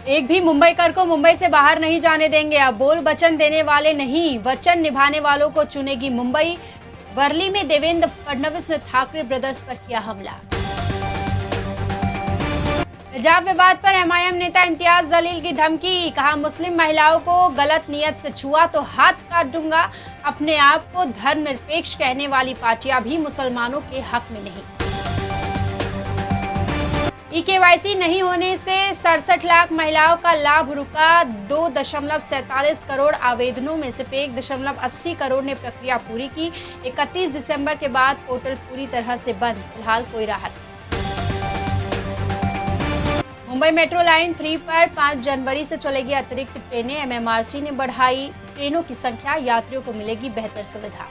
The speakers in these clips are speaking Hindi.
एक भी मुंबईकर को मुंबई से बाहर नहीं जाने देंगे। अब बोल वचन देने वाले नहीं, वचन निभाने वालों को चुनेगी मुंबई। वर्ली में देवेंद्र फडणवीस ने ठाकरे ब्रदर्स पर किया हमला। हिजाब विवाद पर एमआईएम नेता इम्तियाज जलील की धमकी, कहा मुस्लिम महिलाओं को गलत नियत से छुआ तो हाथ काट दूंगा। अपने आप को धर्मनिरपेक्ष कहने वाली पार्टियां भी मुसलमानों के हक में नहीं। केवाईसी नहीं होने से 67 लाख महिलाओं का लाभ रुका। 2.47 करोड़ आवेदनों में सिर्फ 1.80 करोड़ ने प्रक्रिया पूरी की। 31 दिसंबर के बाद पोर्टल पूरी तरह से बंद, फिलहाल कोई राहत। मुंबई मेट्रो लाइन 3 पर 5 जनवरी से चलेगी अतिरिक्त ट्रेनें। एमएमआरसी ने बढ़ाई ट्रेनों की संख्या, यात्रियों को मिलेगी बेहतर सुविधा।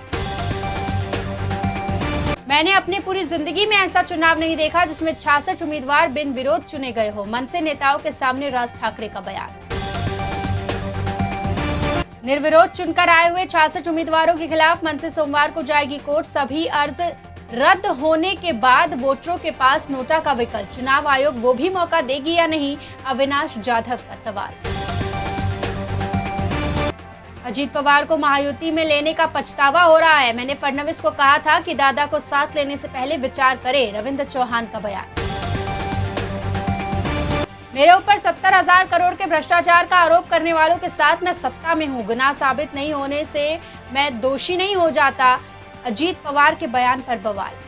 मैंने अपनी पूरी जिंदगी में ऐसा चुनाव नहीं देखा जिसमें 66 उम्मीदवार बिन विरोध चुने गए हो। मनसे नेताओं के सामने राज ठाकरे का बयान। निर्विरोध चुनकर आए हुए 66 उम्मीदवारों के खिलाफ मनसे सोमवार को जाएगी कोर्ट। सभी अर्ज रद्द होने के बाद वोटरों के पास नोटा का विकल्प, चुनाव आयोग वो भी मौका देगी या नहीं, अविनाश जाधव का सवाल। अजीत पवार को महायुति में लेने का पछतावा हो रहा है। मैंने फडणवीस को कहा था कि दादा को साथ लेने से पहले विचार करें, रविंद्र चौहान का बयान। मेरे ऊपर 70,000 करोड़ के भ्रष्टाचार का आरोप करने वालों के साथ मैं सत्ता में हूं। गुनाह साबित नहीं होने से मैं दोषी नहीं हो जाता। अजीत पवार के बयान पर बवाल।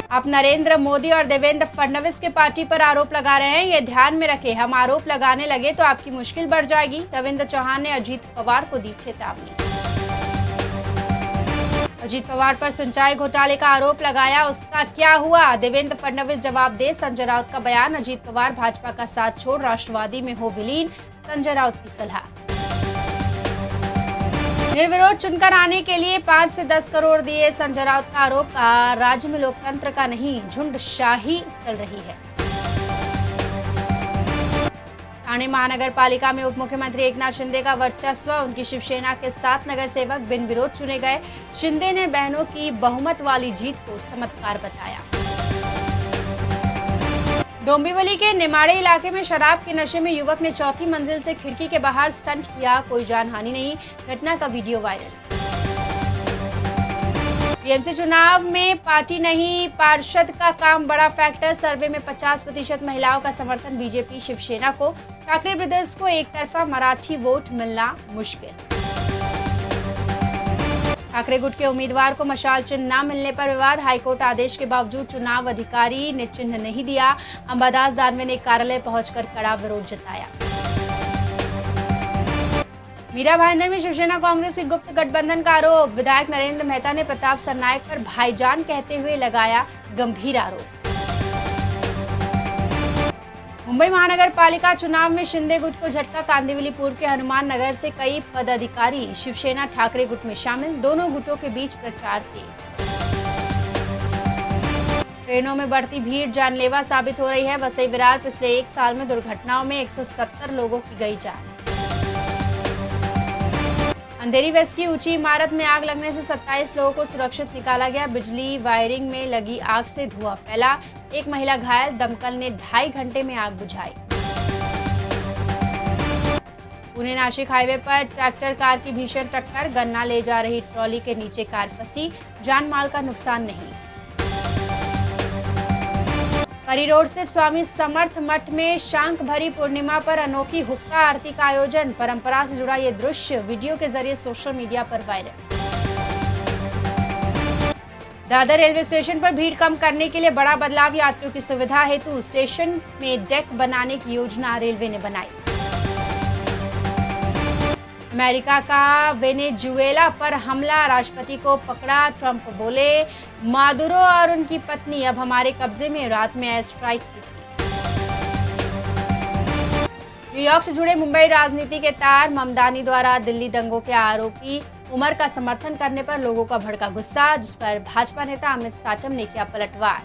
आप नरेंद्र मोदी और देवेंद्र फडणवीस के पार्टी पर आरोप लगा रहे हैं, ये ध्यान में रखें। हम आरोप लगाने लगे तो आपकी मुश्किल बढ़ जाएगी। रविंद्र चौहान ने अजीत पवार को दी चेतावनी। अजीत पवार पर सिंचाई घोटाले का आरोप लगाया, उसका क्या हुआ? देवेंद्र फडणवीस जवाब दे, संजय राउत का बयान। अजीत पवार भाजपा का साथ छोड़ राष्ट्रवादी में हो विलीन, संजय राउत की सलाह। निर्विरोध चुनकर आने के लिए 5 से 10 करोड़ दिए, संजय राउत का आरोप। कहा राज्य में लोकतंत्र का नहीं, झुंडशाही चल रही है। ठाणे महानगर पालिका में उप मुख्यमंत्री एकनाथ शिंदे का वर्चस्व, उनकी शिवसेना के 7 नगर सेवक बिन विरोध चुने गए। शिंदे ने बहनों की बहुमत वाली जीत को चमत्कार बताया। डोंबिवली के निमाड़े इलाके में शराब के नशे में युवक ने चौथी मंजिल से खिड़की के बाहर स्टंट किया, कोई जानहानि नहीं। घटना का वीडियो वायरल। टीएमसी चुनाव में पार्टी नहीं पार्षद का काम बड़ा फैक्टर, सर्वे में 50% महिलाओं का समर्थन बीजेपी शिवसेना को। ठाकरे ब्रदर्स को एक तरफा मराठी वोट मिलना मुश्किल। ठाकरे गुट के उम्मीदवार को मशाल चिन्ह न मिलने पर विवाद, हाईकोर्ट आदेश के बावजूद चुनाव अधिकारी ने चिन्ह नहीं दिया। अंबादास दानवे ने कार्यालय पहुंचकर कड़ा विरोध जताया। मीरा भाईंदर में शिवसेना कांग्रेस की गुप्त गठबंधन का आरोप, विधायक नरेंद्र मेहता ने प्रताप सरनायक पर भाईजान कहते हुए लगाया गंभीर आरोप। मुंबई महानगर पालिका चुनाव में शिंदे गुट को झटका, कांदिवली पूर्व के हनुमान नगर से कई पदाधिकारी शिवसेना ठाकरे गुट में शामिल, दोनों गुटों के बीच प्रचार तेज। ट्रेनों में बढ़ती भीड़ जानलेवा साबित हो रही है। वसई विरार पिछले 1 साल में दुर्घटनाओं में 170 लोगों की गई जान। अंधेरी वेस्ट की ऊंची इमारत में आग लगने से 27 लोगों को सुरक्षित निकाला गया। बिजली वायरिंग में लगी आग से धुआं फैला, एक महिला घायल, दमकल ने 2.5 घंटे में आग बुझाई। पुणे नासिक हाईवे पर ट्रैक्टर कार की भीषण टक्कर, गन्ना ले जा रही ट्रॉली के नीचे कार फंसी, जान माल का नुकसान नहीं। परी रोड स्थित स्वामी समर्थ मठ में शांख भरी पूर्णिमा पर अनोखी हुक्का आरती का आयोजन, परंपरा से जुड़ा ये दृश्य वीडियो के जरिए सोशल मीडिया पर वायरल। दादर रेलवे स्टेशन पर भीड़ कम करने के लिए बड़ा बदलाव, यात्रियों की सुविधा हेतु स्टेशन में डेक बनाने की योजना रेलवे ने बनाई। अमेरिका का वेनेजुएला पर हमला, राष्ट्रपति को पकड़ा, ट्रंप बोले मादुरो और उनकी पत्नी अब हमारे कब्जे में, रात में एयर स्ट्राइक की थी। न्यूयॉर्क से जुड़े मुंबई राजनीति के तार, ममदानी द्वारा दिल्ली दंगों के आरोपी उमर का समर्थन करने पर लोगों का भड़का गुस्सा, जिस पर भाजपा नेता अमित साटम ने किया पलटवार।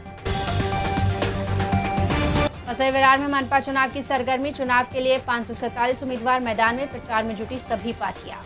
वसई विरार में मनपा चुनाव की सरगर्मी, चुनाव के लिए 547 उम्मीदवार मैदान में, प्रचार में जुटी सभी पार्टियां।